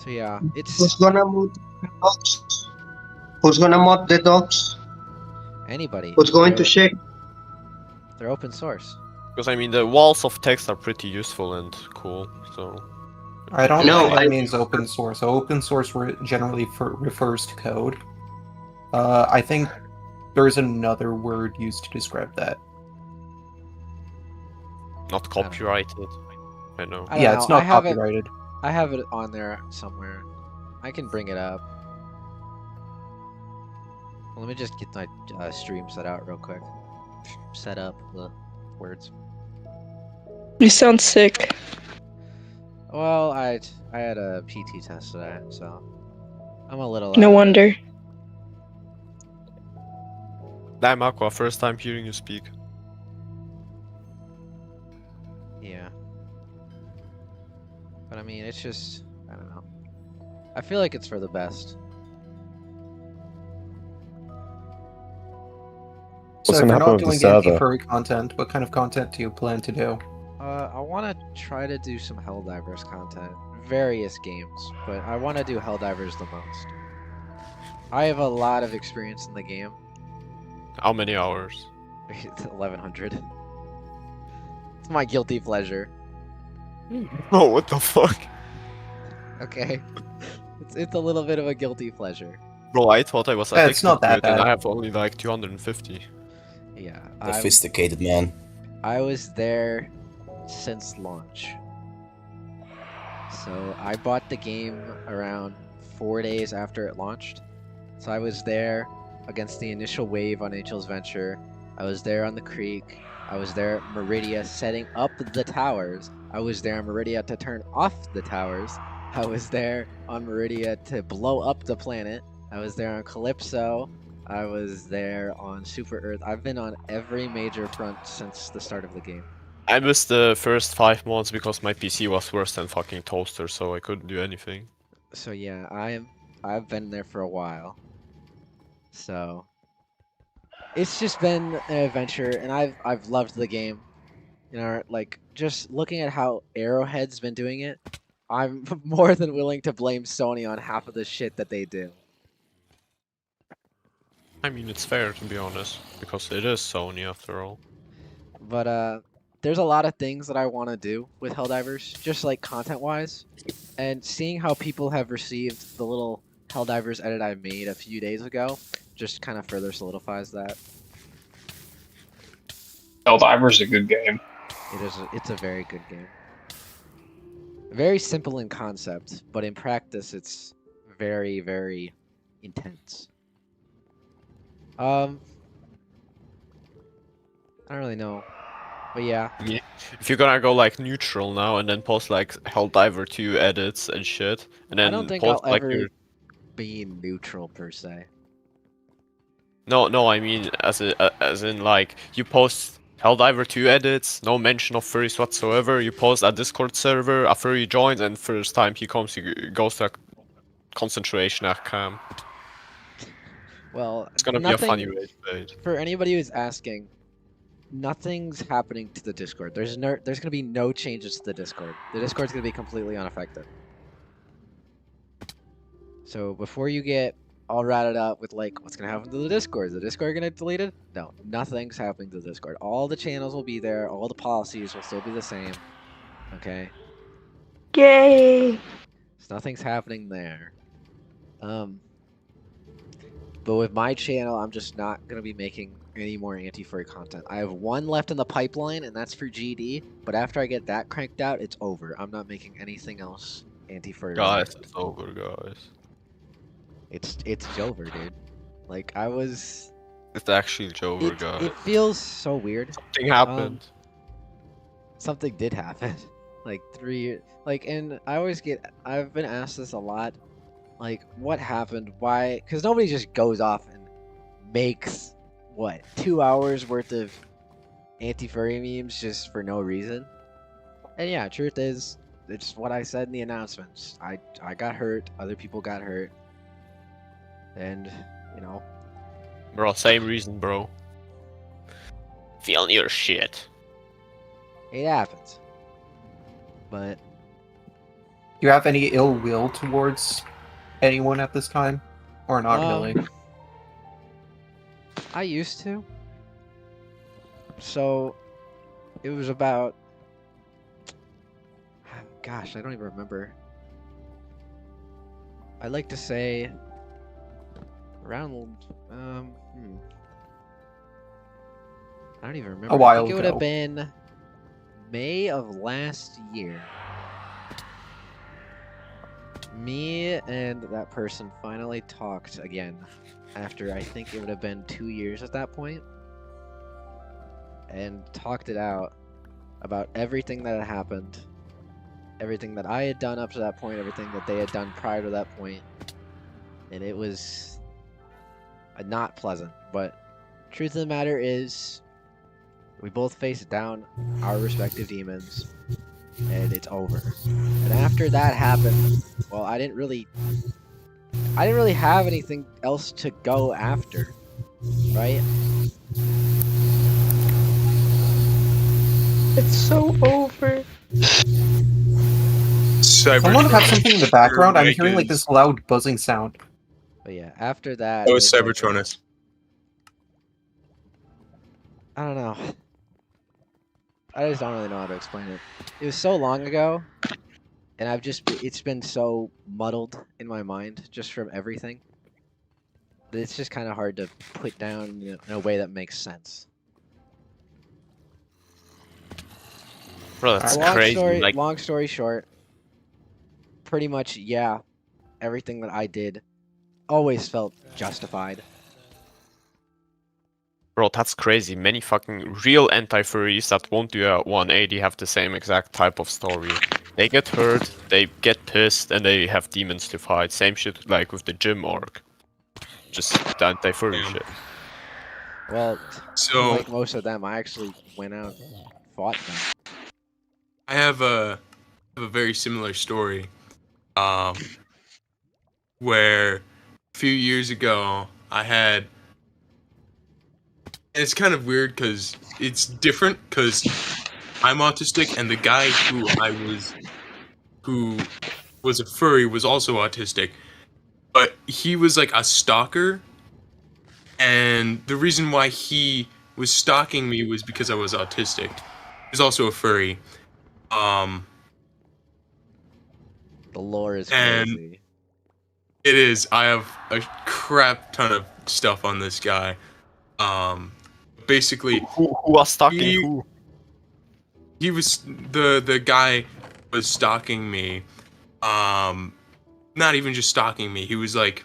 So yeah, Who's it's gonna mod the dogs? Who's gonna mod the dogs? anybody. Who's going to They're check? they're open source. Because I mean, the walls of text are pretty useful and cool. So I don't No, think that I means open source. Open source generally refers to code. I think there's another word used to describe that. not copyrighted. I know. I don't Yeah, know. it's not copyrighted. I have it on there somewhere. I can bring it up. Let me just get my stream set out real quick. Set up the words. You sound sick. Well, I had a PT test today, so I'm a little. No wonder. Damn, Aqua, first time hearing you speak. Yeah. But I mean, it's just, I don't know. I feel like it's for the best. So What's if gonna you're happen not with the doing server? anti-furry content, what kind of content do you plan to do? I want to try to do some Helldivers content. Various games, but I want to do Helldivers the most. I have a lot of experience in the game. How many hours? 1100. It's my guilty pleasure. Oh, what the fuck? Okay. It's a little bit of a guilty pleasure. Bro, I thought I was Yeah, addicted it's not to that it, and bad. I have only like 250. Yeah. Sophisticated man. I was there since launch. So I bought the game around 4 days after it launched. So I was there against the initial wave on Angel's Venture. I was there on the creek. I was there at Meridia setting up the towers. I was there on Meridia to turn off the towers. I was there on Meridia to blow up the planet. I was there on Calypso. I was there on Super Earth. I've been on every major front since the start of the game. I missed the first 5 months because my PC was worse than fucking toaster, so I couldn't do anything. So yeah, I've been there for a while. So it's just been an adventure, and I've loved the game. You know, like just looking at how Arrowhead's been doing it, I'm more than willing to blame Sony on half of the shit that they do. I mean, it's fair to be honest, because it is Sony after all. But there's a lot of things that I want to do with Helldivers, just like content-wise, and seeing how people have received the little Helldivers edit I made a few days ago, just kind of further solidifies that. Helldivers is a good game. It's a very good game. Very simple in concept, but in practice it's very, very intense. I don't really know. But yeah. If you're gonna go like neutral now and then post like Helldiver 2 edits and shit, and then I don't think post I'll like ever your... be neutral per se. No, I mean as in like you post Helldiver 2 edits, no mention of furries whatsoever. You post a Discord server, a furry joins, and first time he comes, he goes to a concentration camp. Well, It's gonna be a funny rage bait. For anybody who's asking, nothing's happening to the Discord. There's gonna be no changes to the Discord. The Discord's gonna be completely unaffected. So before you get all ratted up with like, what's gonna happen to the Discord? Is the Discord gonna delete it? No, nothing's happening to the Discord. All the channels will be there. All the policies will still be the same. Okay. Yay! So nothing's happening there. But with my channel, I'm just not gonna be making any more anti-furry content. I have one left in the pipeline, and that's for GD. But after I get that cranked out, it's over. I'm not making anything else anti-furry. Guys, it's over, guys. It's over, dude. Like I was. It's actually over, guys. It feels so weird. Something happened. Something did happen. Like 3 years. Like, and I've been asked this a lot. Like, what happened? Why? Because nobody just goes off and makes, what, 2 hours worth of anti-furry memes just for no reason? And yeah, truth is, it's what I said in the announcements. I got hurt, other people got hurt. And, you know. Bro, same reason, bro. Feeling your shit. It happens. But you have any ill will towards anyone at this time, or not really? I used to. So, it was about... Gosh, I don't even remember. I'd like to say... Around... I don't even remember. A while I think it would have ago. been May of last year. Me and that person finally talked again after I think it would have been 2 years at that point, and talked it out about everything that had happened, everything that I had done up to that point, everything that they had done prior to that point, and it was not pleasant. But truth of the matter is, we both faced down our respective demons, and it's over. And after that happened, well, I didn't really have anything else to go after, right? It's so over. Someone have something in the background? I'm mic hearing like is- this loud buzzing sound. But yeah, after that, That it was was like, Cybertronus. I don't know. I just don't really know how to explain it. It was so long ago, and it's been so muddled in my mind just from everything, that it's just kind of hard to put down, in a way that makes sense. Bro, that's long crazy. story, Like, long story short, pretty much, yeah, everything that I did always felt justified. bro, that's crazy. Many fucking real anti-furries that won't do a 180 have the same exact type of story. They get hurt, they get pissed, and they have demons to fight. Same shit like with the gym arc. Just the anti-furry Damn. shit. Well, So like most of them, I actually went out and fought them. I have a very similar story. Where a few years ago I had. And it's kind of weird because it's different because I'm autistic and the guy who was a furry was also autistic, but he was like a stalker, and the reason why he was stalking me was because I was autistic. He's also a furry. The lore is And- crazy. It is. I have a crap ton of stuff on this guy. Basically, Who was stalking He- who? he was the guy was stalking me. Not even just stalking me. He was like,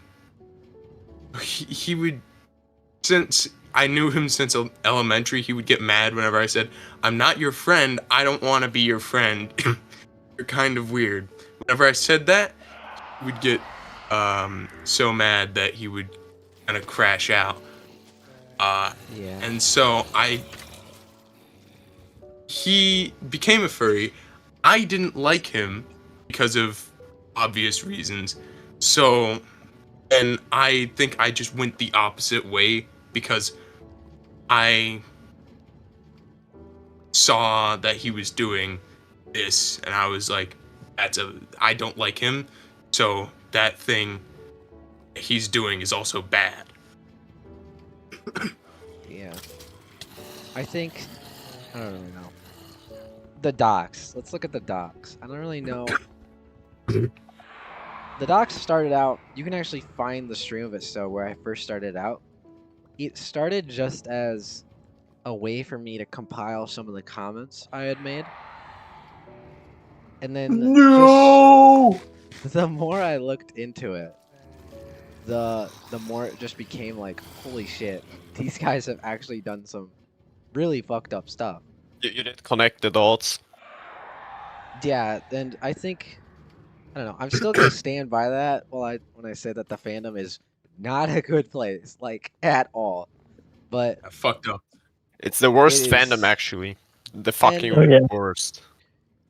he would, since I knew him since elementary, he would get mad whenever I said, "I'm not your friend. I don't want to be your friend. You're kind of weird." Whenever I said that, he would get so mad that he would kind of crash out. Yeah. And so he became a furry. I didn't like him because of obvious reasons. So, and I think I just went the opposite way because I saw that he was doing this and I was like, I don't like him. So that thing he's doing is also bad. Yeah. I think, I don't really know. The docs. Let's look at the docs. I don't really know. The docs started out, you can actually find the stream of it still where I first started out. It started just as a way for me to compile some of the comments I had made. And then No! the more I looked into it, the more it just became like, holy shit, these guys have actually done some really fucked up stuff. You didn't connect the dots. Yeah, and I think, I don't know, I'm still gonna stand by that when I say that the fandom is not a good place, like, at all. But I fucked up. It's the worst It is- fandom, actually. The fucking Oh, yeah. worst.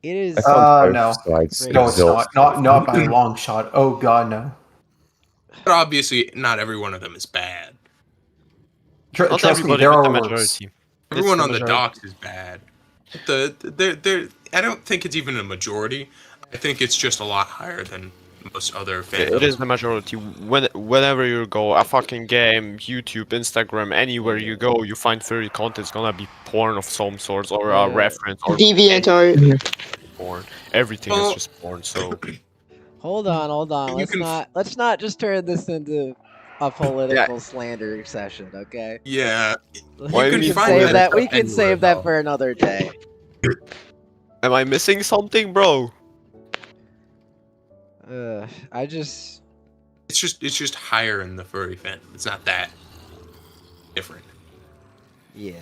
it is I found no. both sides Great. No, it's exhausting. not by a long shot. Oh god, no. But obviously, not every one of them is bad. Not Trust me, everybody, there but are the worse. majority. Everyone the on the majority. docks is bad. I don't think it's even a majority. I think it's just a lot higher than most other fandoms. It is the majority. Whenever you go, a fucking game, YouTube, Instagram, anywhere you go, you find furry content. It's gonna be porn of some sorts, or a reference, or Deviant art. porn. Everything is Well- just porn. So Hold on. You can Let's not just turn this into a political slander session, okay? Yeah. Why You do can you find save that We stuff can anywhere, save that though. for another day. am I missing something, bro? I just It's just higher in the furry fan. It's not that different. yeah.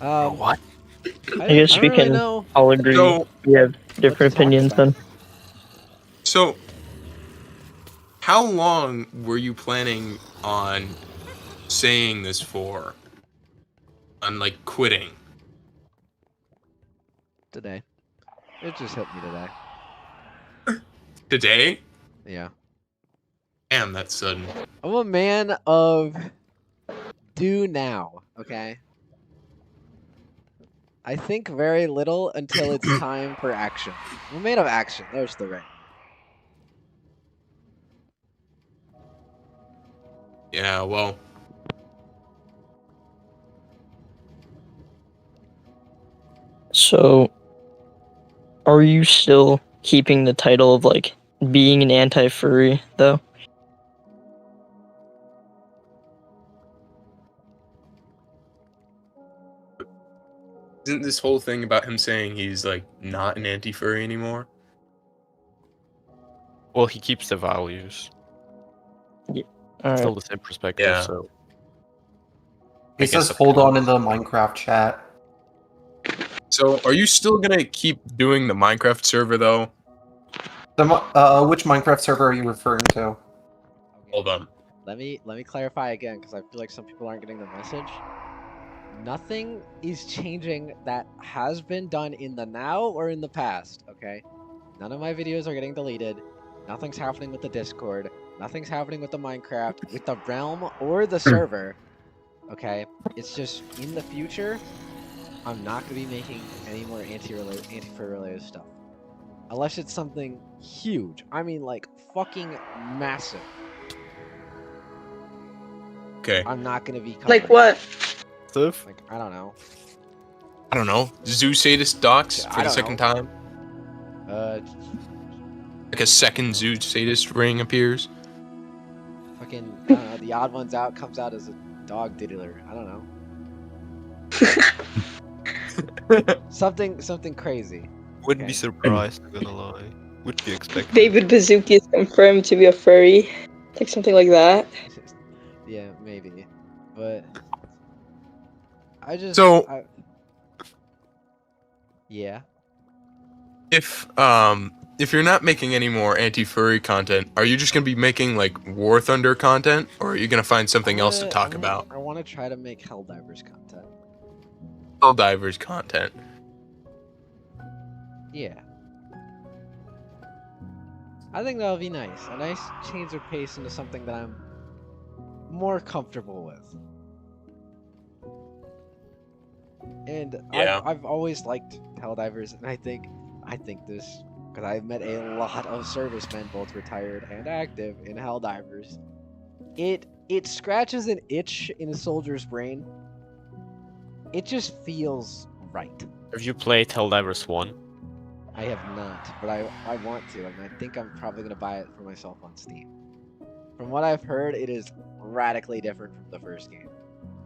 What? I guess don't we really can know. all agree. So We have to different talk opinions about. then. So, how long were you planning on saying this for? On like quitting? Today. It just hit me today. Today? Yeah. Damn, that's sudden. I'm a man of do now, okay? I think very little until it's time for action. I'm a man of action. There's the right. Yeah, well, So, are you still keeping the title of like being an anti-furry though? isn't this whole thing about him saying he's like not an anti-furry anymore? Well, he keeps the values. All Still right. the same perspective. Yeah. So He I guess says hold upcoming. on in the Minecraft chat. So, are you still gonna keep doing the Minecraft server though? Which Minecraft server are you referring to? Okay. Hold on. Let me clarify again because I feel like some people aren't getting the message. Nothing is changing that has been done in the now or in the past, okay? None of my videos are getting deleted. Nothing's happening with the Discord. Nothing's happening with the Minecraft, with the realm or the server. Okay? It's just in the future, I'm not gonna be making any more anti-fur related stuff. Unless it's something huge. I mean like fucking massive. Okay. I'm not gonna be Like covering. what? stuff. Like I don't know. I don't know. Zoo Sadist docs I for the don't second know. time. Uh Like a second Zoo Sadist ring appears. fucking I don't know, the odd ones out comes out as a dog diddler. I don't know. Something crazy. Wouldn't be Okay. surprised. I'm gonna lie. Would be expected. David Bazooki is confirmed to be a furry. Like something like that. Yeah, maybe. But I just So- yeah. If you're not making any more anti-furry content, are you just gonna be making like War Thunder content, or are you gonna find something else to talk about? I want to try to make Helldivers content. Helldivers content. Yeah. I think that would be nice. A nice change of pace into something that I'm more comfortable with. And Yeah. I've always liked Helldivers, and I think this because I've met a lot of servicemen, both retired and active, in Helldivers. It scratches an itch in a soldier's brain. It just feels right. Have you played Helldivers 1? I have not, but I want to, and I think I'm probably gonna buy it for myself on Steam. From what I've heard, it is radically different from the first game,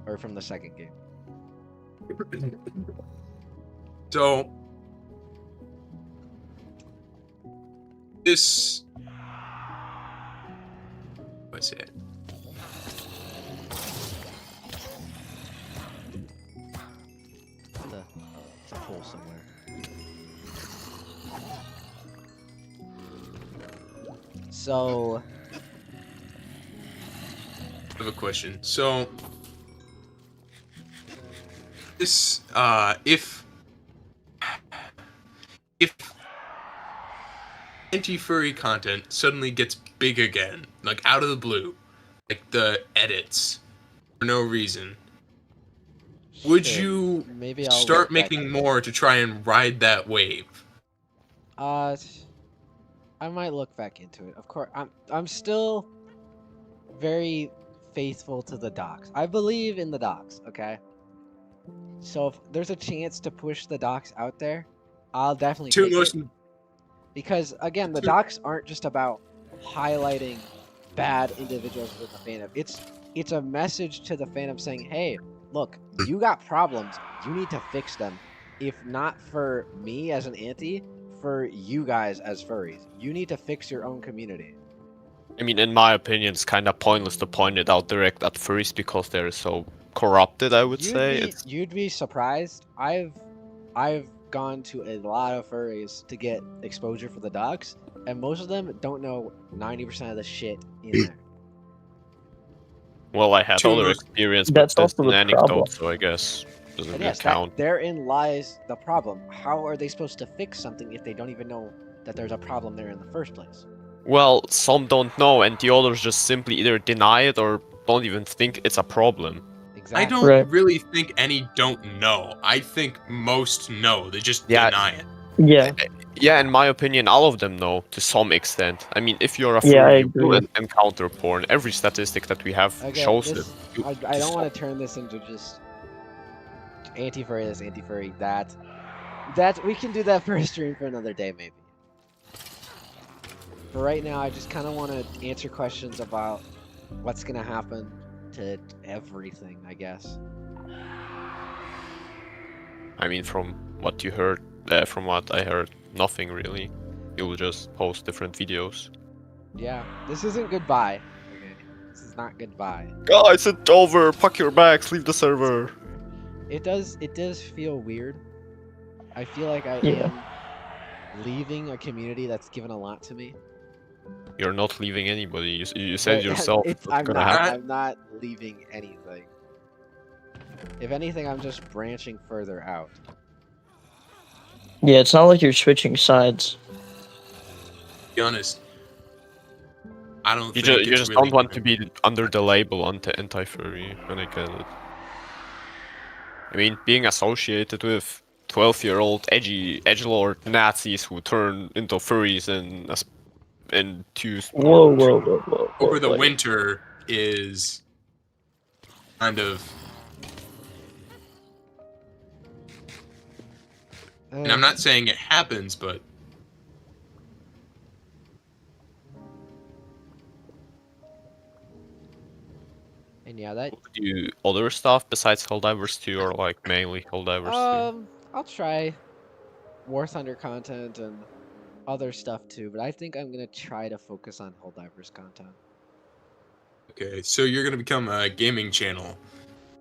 or from the second game. So this what's it? It's a hole somewhere. So I have a question. So this if anti-furry content suddenly gets big again, like out of the blue, like the edits for no reason, would shit, you maybe I'll start look back making in. more to try and ride that wave? I might look back into it. Of course, I'm still very faithful to the docs. I believe in the docs, okay? So if there's a chance to push the docs out there, I'll definitely Two take most it. Because again, the Two- docs aren't just about highlighting bad individuals within the fandom. It's a message to the fandom saying, "Hey, look, you got problems. You need to fix them. If not for me as an anti, for you guys as furries. You need to fix your own community." I mean, in my opinion, it's kind of pointless to point it out direct at furries because they're so corrupted, I would say. It's You'd be surprised. I've gone to a lot of furries to get exposure for the docs, and most of them don't know 90% of the shit in there. well, I had Two other most- experience, That's but it's also an the problem. anecdote, so I guess doesn't And really yes, count. therein lies the problem. How are they supposed to fix something if they don't even know that there's a problem there in the first place? Well, some don't know, and the others just simply either deny it or don't even think it's a problem. I Exactly. don't Right. really think any don't know. I think most know. They just Yeah. deny it. Yeah. Yeah, in my opinion, all of them know to some extent. I mean, if you're a Yeah, I furry, you will agree. encounter porn. Every statistic that we have Okay, shows it. this, I don't want to turn this into just anti-furry this, anti-furry that. That we can do that for a stream for another day, maybe. For right now, I just kind of want to answer questions about what's gonna happen to everything, I guess. I mean, from what you heard, from what I heard, nothing really. You'll just post different videos. Yeah, this isn't goodbye. Okay, this is not goodbye. Guys, it's over. Pack your bags. Leave the server. It does feel weird. I feel like I Yeah. am leaving a community that's given a lot to me. You're not leaving anybody. You said But yourself. I'm gonna not. happen. I'm not leaving anything. If anything, I'm just branching further out. Yeah, it's not like you're switching sides. To be honest, I don't. You think just it's you just really don't want to be under the label anti-furry. When I get it. I mean, being associated with 12-year-old edgelord Nazis who turn into furries and choose Whoa. over the wait. winter is kind of. And I'm not saying it happens, but And yeah, that. Do you other stuff besides Helldivers 2 or like mainly Helldivers 2? I'll try War Thunder content and other stuff too, but I think I'm gonna try to focus on Helldivers content. okay. So you're gonna become a gaming channel.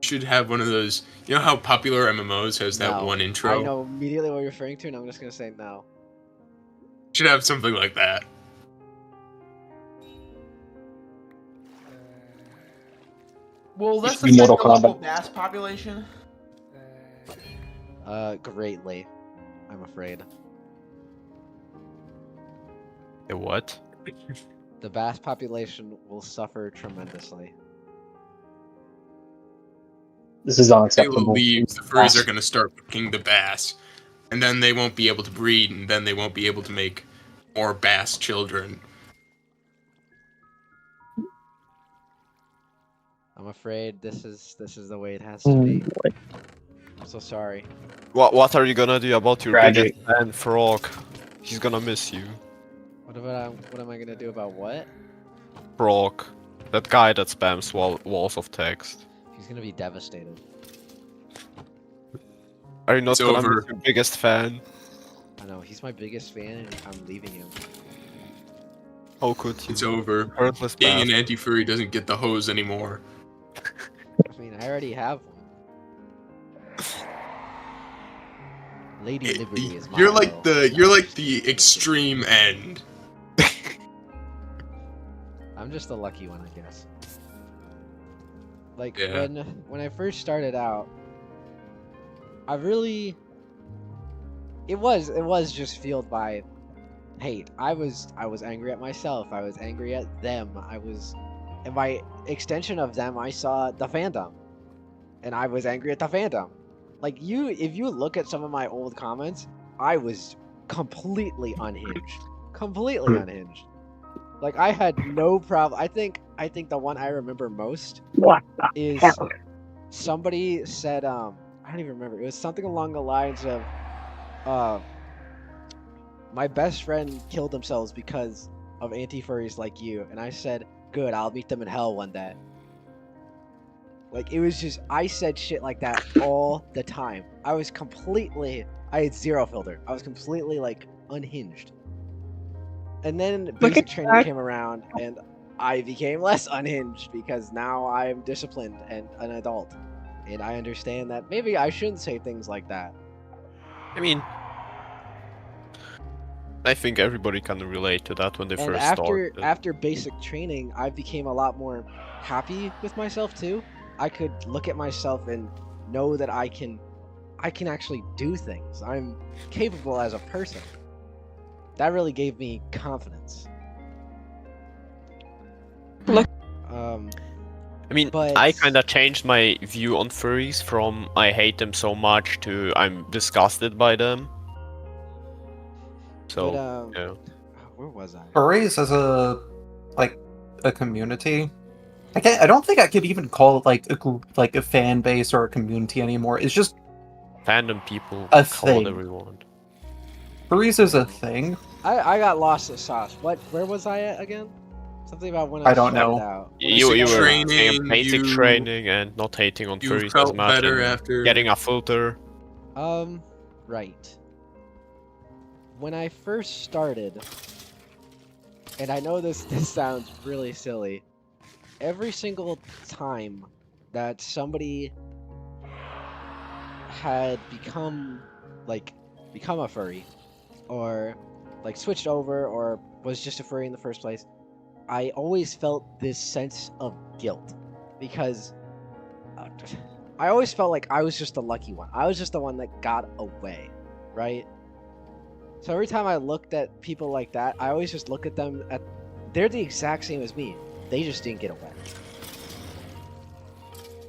You should have one of those. You know how popular MMOs has that No, one intro? I know immediately what you're referring to, and I'm just gonna say no. You should have something like that. Will Used this to be Mortal affect the local Kombat. bass population? Greatly, I'm afraid. The what? The bass population will suffer tremendously. This is They will unacceptable. leave. The furries are gonna start picking the bass, and then they won't be able to breed, and then they won't be able to make more bass children. I'm afraid this is the way it has to be. I'm so sorry. What are you gonna do about your Tragic. biggest fan, Frog? He's gonna miss you. What am I gonna do about what? Frog. That guy that spams walls of text. He's gonna be devastated. Are you not It's gonna over. miss your biggest fan? I know he's my biggest fan, and I'm leaving him. How could you? It's over. Heartless Being an bastard. anti-furry doesn't get the hose anymore. I mean, I already have one. Lady Liberty is my You're like idol. you're like the extreme end. I'm just the lucky one, I guess. Like Yeah. when I first started out, I really it was just fueled by hate. I was angry at myself. I was angry at them. And by extension of them, I saw the fandom, and I was angry at the fandom. Like if you look at some of my old comments, I was completely unhinged. Completely unhinged. Like I had no problem. I think the one I remember most What the is hell? somebody said I don't even remember. It was something along the lines of my best friend killed themselves because of anti-furries like you, and I said, good, I'll meet them in hell one day. Like, it was just, I said shit like that all the time. I had zero filter. I was completely, like, unhinged. And then basic training that. came around, and I became less unhinged because now I'm disciplined and an adult. And I understand that maybe I shouldn't say things like that. I mean, I think everybody can relate to that when they And first after start. basic training, I became a lot more happy with myself too. I could look at myself and know that I can actually do things. I'm capable as a person. That really gave me confidence. Look. I mean, but I kind of changed my view on furries from I hate them so much to I'm disgusted by them. So, yeah. Where was I? Furries as a community. I don't think I could even call it like a group, like a fan base or a community anymore. It's just Fandom people a call thing. whatever you want. Furries is a thing. I got lost at sauce. Where was I at again? Something about when I I don't started know. out. You were Training, saying basic you- training and not hating on you furries as felt much better and after- getting a filter. Right. When I first started, and I know this sounds really silly, every single time that somebody had become a furry, or like switched over, or was just a furry in the first place, I always felt this sense of guilt because I always felt like I was just the lucky one. I was just the one that got away, right? So every time I looked at people like that, I always just look at them they're the exact same as me. They just didn't get away.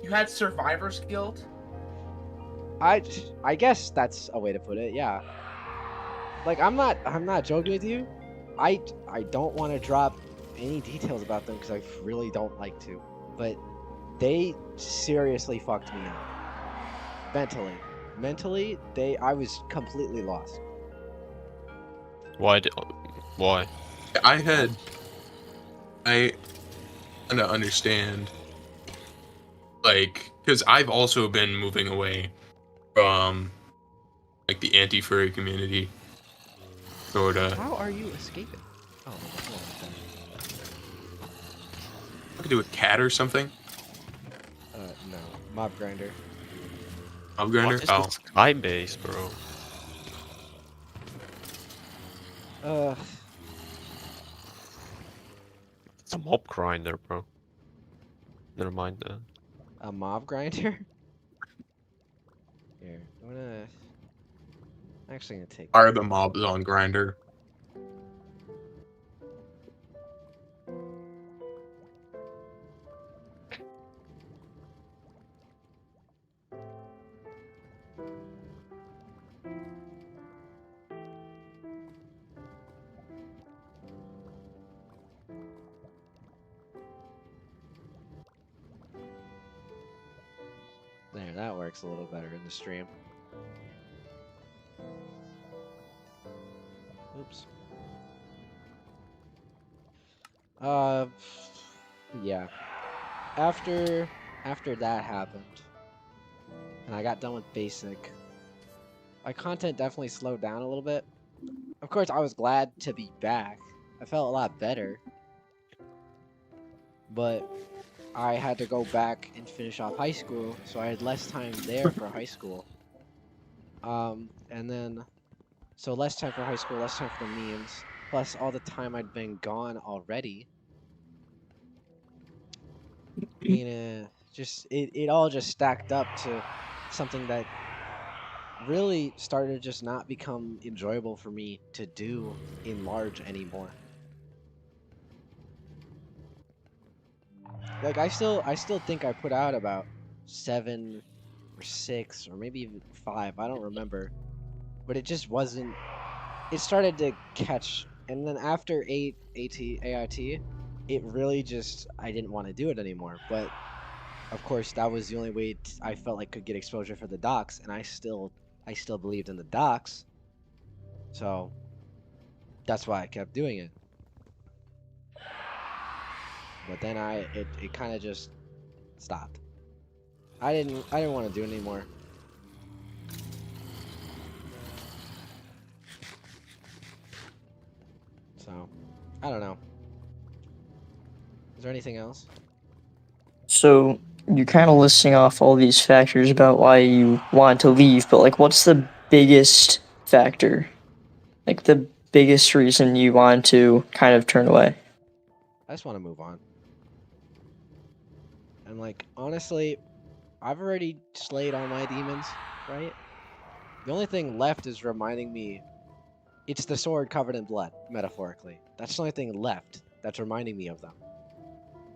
You had survivor's guilt? I guess that's a way to put it, yeah. Like I'm not joking with you. I don't want to drop any details about them because I really don't like to. But they seriously fucked me up. Mentally, I was completely lost. Why? I kind of understand, like, because I've also been moving away from, like, the anti-furry community, sorta. How are you escaping? Oh, hold on. I could do a cat or something. No, mob grinder. Mob grinder. What is Oh, this sky base, bro? It's a mob grinder, bro. Never mind that. A mob grinder? Here, I'm actually gonna take. are the mobs on grinder? There, that works a little better in the stream. Oops. Yeah. After that happened, and I got done with basic, my content definitely slowed down a little bit. Of course, I was glad to be back. I felt a lot better. But I had to go back and finish off high school, so I had less time there for high school. And then, so less time for high school, less time for the memes, plus all the time I'd been gone already. It all just stacked up to something that really started to just not become enjoyable for me to do in large anymore. Like I still think I put out about 7 or 6 or maybe even 5, I don't remember. But it just wasn't it started to catch, and then after AIT, it really just I didn't want to do it anymore. But of course, that was the only way I felt like could get exposure for the docs, and I still believed in the docs, so that's why I kept doing it. But then it kind of just stopped. I didn't want to do it anymore. So, I don't know. Is there anything else? So you're kind of listing off all these factors about why you want to leave, but like, what's the biggest factor? Like the biggest reason you want to kind of turn away? I just want to move on. And like, honestly, I've already slayed all my demons, right? The only thing left is reminding me it's the sword covered in blood, metaphorically. That's the only thing left that's reminding me of them.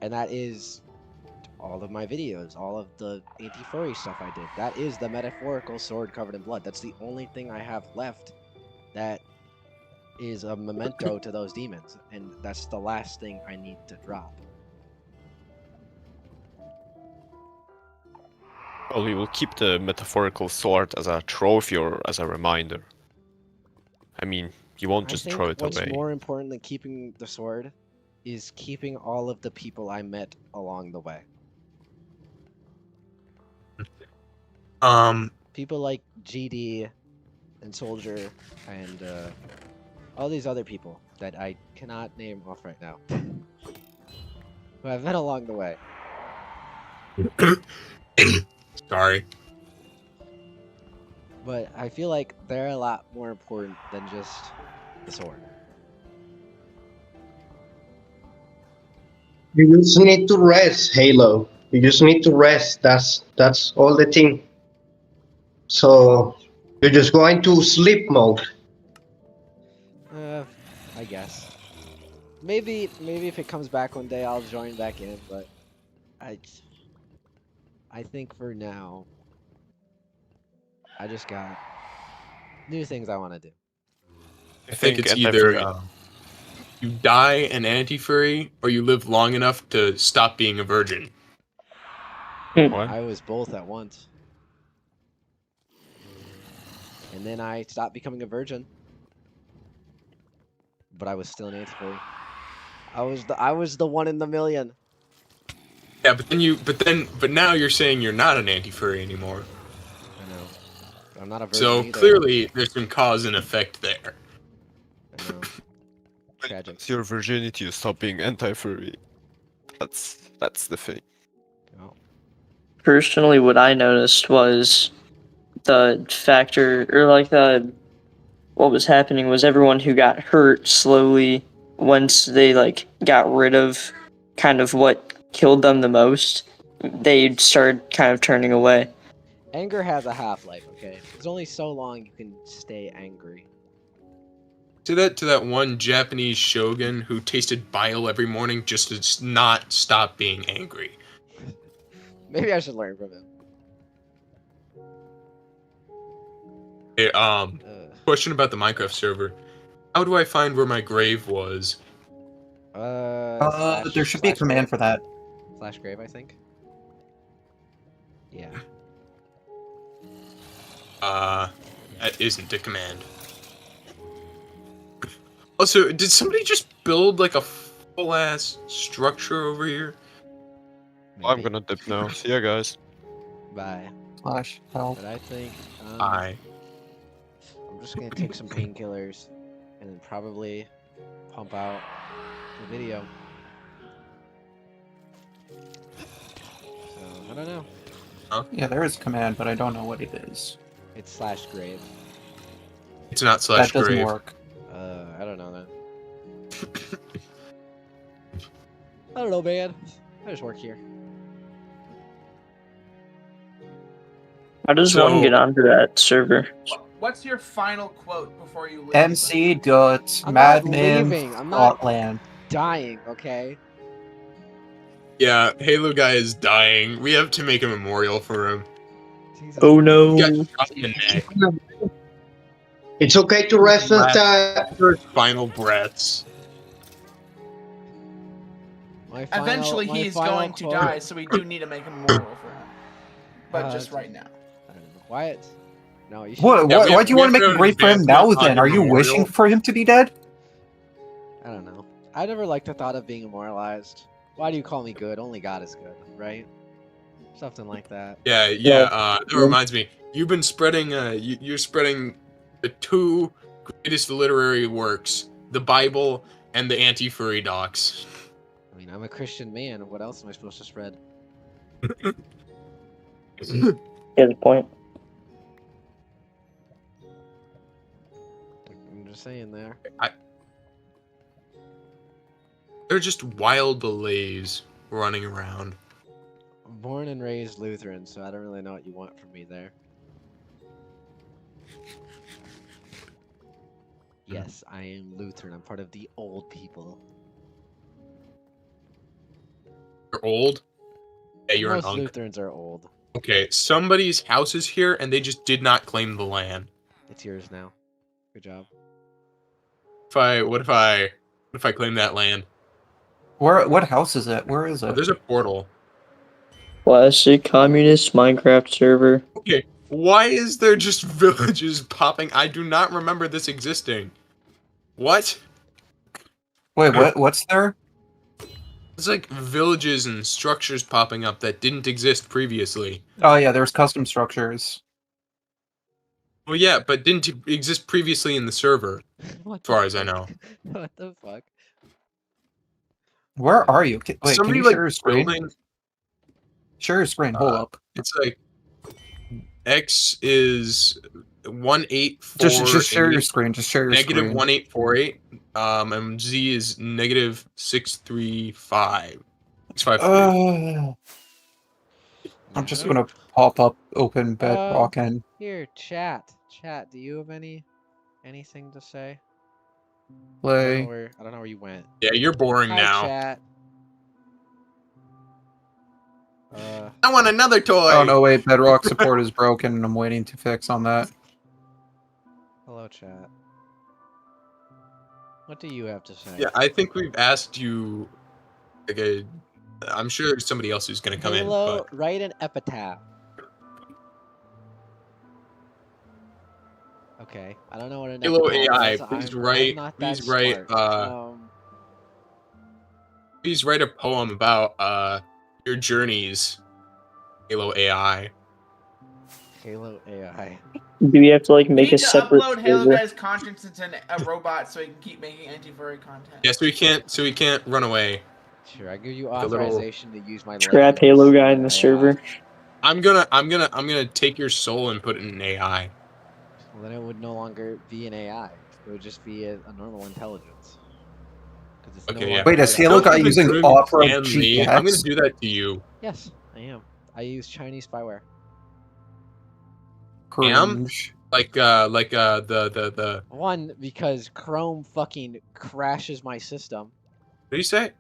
And that is all of my videos, all of the anti-furry stuff I did. That is the metaphorical sword covered in blood. That's the only thing I have left that is a memento to those demons. And that's the last thing I need to drop. Well, you will keep the metaphorical sword as a trophy or as a reminder. I mean, you won't just throw it what's away. more important than keeping the sword is keeping all of the people I met along the way. People like GD and Soldier and all these other people that I cannot name off right now, who I've met along the way. Sorry. But I feel like they're a lot more important than just the sword. You just need to rest, Halo. You just need to rest. That's all the thing. So you're just going to sleep mode. I guess. Maybe if it comes back one day, I'll join back in. But I think for now, I just got new things I want to do. I think it's either you die an anti-furry or you live long enough to stop being a virgin. What? I was both at once. And then I stopped becoming a virgin. But I was still an anti-furry. I was the one in the million. Yeah, but now you're saying you're not an anti-furry anymore. I know. But I'm not a virgin So either. clearly there's some cause and effect there. I know. Tragic. It's your virginity, you stop being anti-furry. That's the thing. Oh. Personally, what I noticed was the factor, or like what was happening was everyone who got hurt slowly, once they like got rid of kind of what killed them the most, they started kind of turning away. Anger has a half-life, okay? There's only so long you can stay angry. To that one Japanese shogun who tasted bile every morning just to not stop being angry. Maybe I should learn from him. Hey, question about the Minecraft server. How do I find where my grave was? There should be a command for that. / grave, I think. Yeah. That isn't a command. Also, did somebody just build like a full-ass structure over here? I'm Maybe. gonna dip now. See ya, guys. Bye. Slash help. But I think I. I'm just gonna take some painkillers and then probably pump out the video. So I don't know. Yeah, there is a command, but I don't know what it is. It's / grave. It's not / That doesn't grave. work. I don't know then. I don't know, man. I just work here. How does one get onto that server? What's your final quote before you leave? MC dot I'm not Madman leaving. I'm not Scotland. dying, okay? Yeah, Halo guy is dying. We have to make a memorial for him. Jesus. Oh He no! got shot in the neck. It's okay to rest at that. First final breaths. Eventually, he's going to die, so we do need to make a memorial for him. But just right now. I don't know. Quiet. No, you should. What? Yeah, Why do you want to make a an grave for him now? advancement on Then the are you memorial. wishing for him to be dead? I don't know. I never liked the thought of being immortalized. Why do you call me good? Only God is good, right? Something like that. Yeah. That reminds me. You've been spreading. You're spreading the two greatest literary works: the Bible and the anti-furry docs. I mean, I'm a Christian man. What else am I supposed to spread? Good point. I'm just saying there. They're just wild delays running around. I'm born and raised Lutheran, so I don't really know what you want from me there. Yes, I am Lutheran. I'm part of the old people. You're old. Yeah, you're Most an unk. Lutherans are old. Okay, somebody's house is here, and they just did not claim the land. It's yours now. Good job. What if I claim that land? What house is it? Where is Oh, it? there's a portal. Classic communist Minecraft server. Okay, why is there just villages popping? I do not remember this existing. What? Wait, what's there? It's like villages and structures popping up that didn't exist previously. Oh yeah, there's custom structures. Well, yeah, but didn't exist previously in the server, What as far as I know. What the fuck? Where are you? Wait, Somebody can you like share your screen? building. Share your screen. Hold up. It's like X is 184. Just share your screen. Just share your Negative screen. 1848. And Z is negative 635. 653. I'm just gonna pop up open Bedrock and Here, chat. Chat, do you have anything to say? play. I don't know where you went. Yeah, you're boring Hi, now. chat. I want another toy. Oh no, wait, Bedrock support is broken and I'm waiting to fix on that. Hello, chat. What do you have to say? Yeah, I think we've asked you. Like I'm sure there's somebody else who's gonna come Halo, in. But write an epitaph. Okay, I don't know what an Halo epitaph AI, is. please I'm write. not that Please write. smart. Please write a poem about your journeys. Halo AI. Halo AI. Do we have to like We make need a to separate upload Halo server? Guy's content into a robot so he can keep making anti-furry content. Yeah, so he can't run away. Sure, I give you a little- authorization to use my. Trap legends Halo guy in the AI. server. I'm gonna take your soul and put it in AI. Well, then it would no longer be an AI. It would just be a normal intelligence. 'Cause it's no Okay, yeah. longer Wait, is AI. Halo Don't guy even using dream Opera and me. I'm gonna GX? do that to you. Yes, I am. I use Chinese spyware. Cringe. Like the. One, because Chrome fucking crashes my system. What do you say?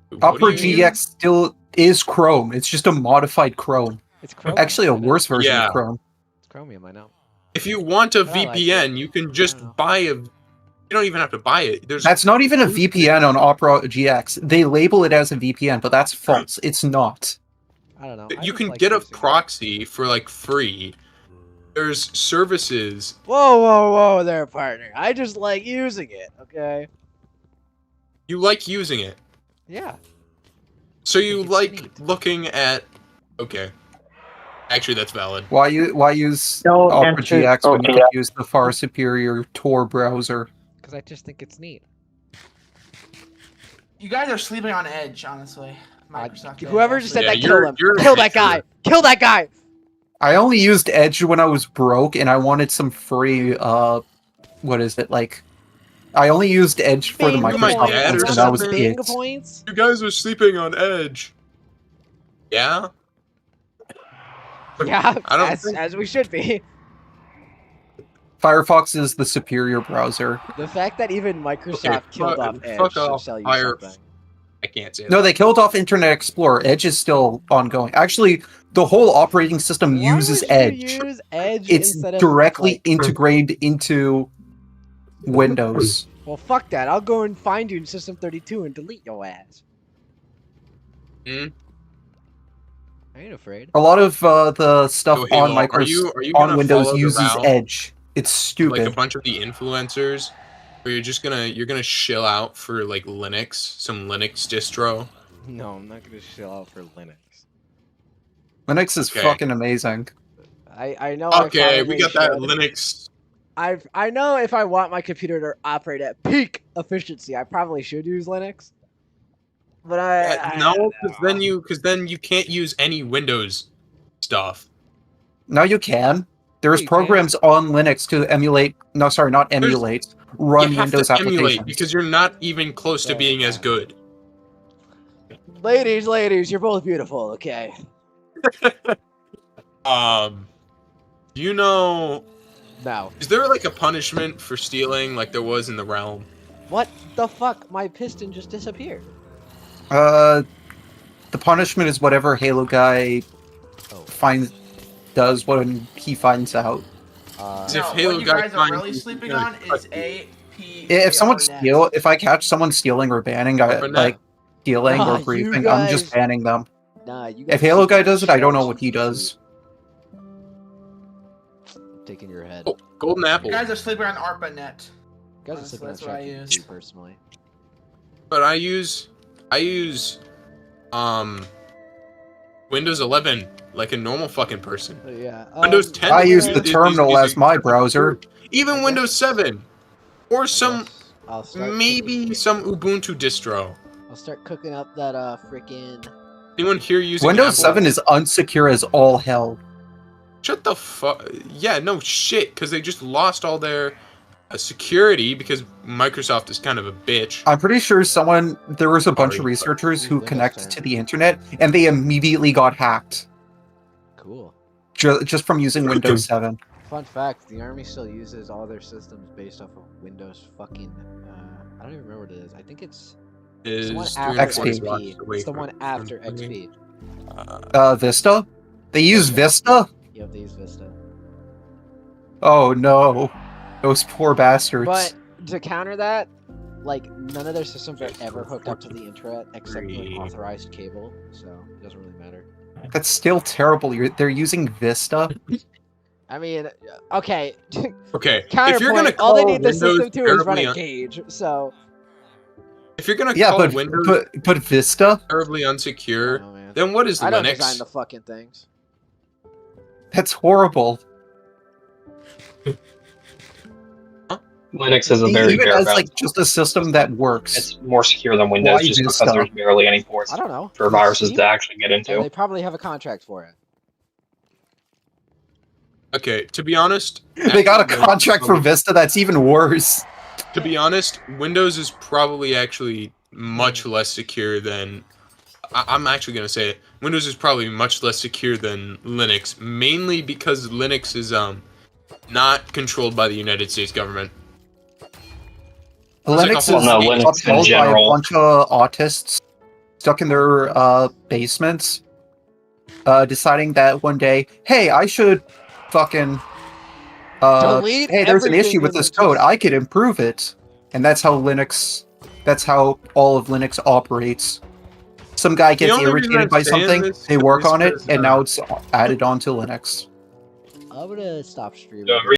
What Opera do you GX still is Chrome. It's just a modified Chrome. It's Chromium. Actually, a I know. worse version Yeah. of Chrome. It's Chromium, I know. If you want a But I like VPN, you can just know. buy a. You don't even have to buy it. There's That's not even a VPN on Opera GX. They label it as a VPN, but that's false. It's not. I don't know. I you just can like get a using it. proxy for like free. There's services. Whoa, whoa, whoa there, partner. I just like using it, okay? You like using it. Yeah. So you it's like neat. looking at. Okay. Actually, that's valid. Why use Don't Opera enter- GX when you okay. can use the far superior Tor browser? Because I just think it's neat. You guys are sleeping on Edge, honestly. Microsoft Edge, Whoever just said Yeah, that, kill him. you're a Kill that hater. guy. Kill that guy. I only used Edge when I was broke and I wanted some free, what is it, like... I only used Edge for the Bingo my Microsoft dad or ones when I was something? it. Bingo points. You guys are sleeping on Edge. Yeah? Yeah, I don't think- as we should be. Firefox is the superior browser. The fact that even Microsoft killed off Edge fuck should off, sell you Fire- something. I can't say that. No, they killed off Internet Explorer. Edge is still ongoing. Actually, the whole operating system Why uses would Edge. you use Edge It's instead of directly like, integrated into Windows. well, fuck that. I'll go and find you in System 32 and delete your ass. Hmm? I ain't afraid. A lot of the stuff So, Halo, on are you on gonna Windows follow the uses route Edge. It's of, like a stupid. bunch of the influencers, where you're gonna shill out for like Linux, some Linux distro? No, I'm not gonna shell out for Linux. Linux is Okay. fucking amazing. I know. Okay, I we probably got that should. Linux. I know if I want my computer to operate at peak efficiency, I probably should use Linux. But No, because then you can't use any Windows stuff. Now you can. There's You programs on Linux to emulate. No, sorry, not emulate. Run You have Windows to emulate applications. because you're not even close to Yeah, being as yeah. good. Ladies, you're both beautiful. Okay. Do you know? No. Is there like a punishment for stealing like there was in the realm? What the fuck? My piston just disappeared. The punishment is whatever Halo guy does when he finds out. If No, Halo what you guy guys are finds really you, sleeping you're on gonna is cut you. If someone if I catch someone stealing or banning, Or like stealing Nah, or you griefing, I'm just guys- banning them. Nah, you guys If Halo keep guy my does it, I don't know shells what he for does. Taking your head. Oh, golden apple. You guys are sleeping on ARPANET. You guys are That's sipping on what I use. ChatGPT personally. But I use Windows 11 like a normal fucking person. But yeah. Windows 10. I use the is terminal as my using- browser. Even I Windows 7 or some I'll start maybe some Ubuntu distro. I'll start cooking up that freaking. Anyone here using Windows Apple? 7 is unsecure as all hell. Shut the fuck. Yeah, no shit, because they just lost all their security because Microsoft is kind of a bitch. I'm pretty sure there was a bunch of Sorry, researchers who Windows connected 10. to the internet, and they immediately got hacked Cool. just from using Windows 7. Fun fact: the army still uses all their systems based off of Windows fucking. I don't even remember what it is. I think it's the one Is after 340 XP. watts away It's the from- one after from XP. Vista? They use Vista? Yep, they use Vista. Oh no. Those poor bastards. But to counter that, like none of their systems are ever hooked up to the internet except with an authorized cable, so it doesn't really matter. That's still terrible. They're using Vista? I mean, okay. Okay, Counterpoint. if you're gonna all call they need the Windows system to is run terribly a gauge. So if you're gonna Yeah, call Windows but Vista? terribly unsecure, oh, man. then what is I don't Linux? design the fucking things. That's horrible. Linux is a very Even bare as bones. like just a system that works. It's more secure than Windows Why just Vista? because there's barely any ports I don't know. for viruses to actually get And into. they probably have a contract for it. Okay, to be honest, They got a contract for Vista that's even worse. To be honest, Windows is probably actually much less secure than. I'm actually gonna say it. Windows is probably much less secure than Linux, mainly because Linux is not controlled by the United States government. Linux Well, is no, Linux in upheld by a general. bunch of autists stuck in their basements, deciding that one day, hey, I should fucking Delete hey, there's an everything issue with and this just- code. I could improve it, and that's how all of Linux operates. Some guy The gets only reason irritated I'm by saying something, this they work is on it, 'cause, and now it's added onto Linux. I'm gonna stop streaming. The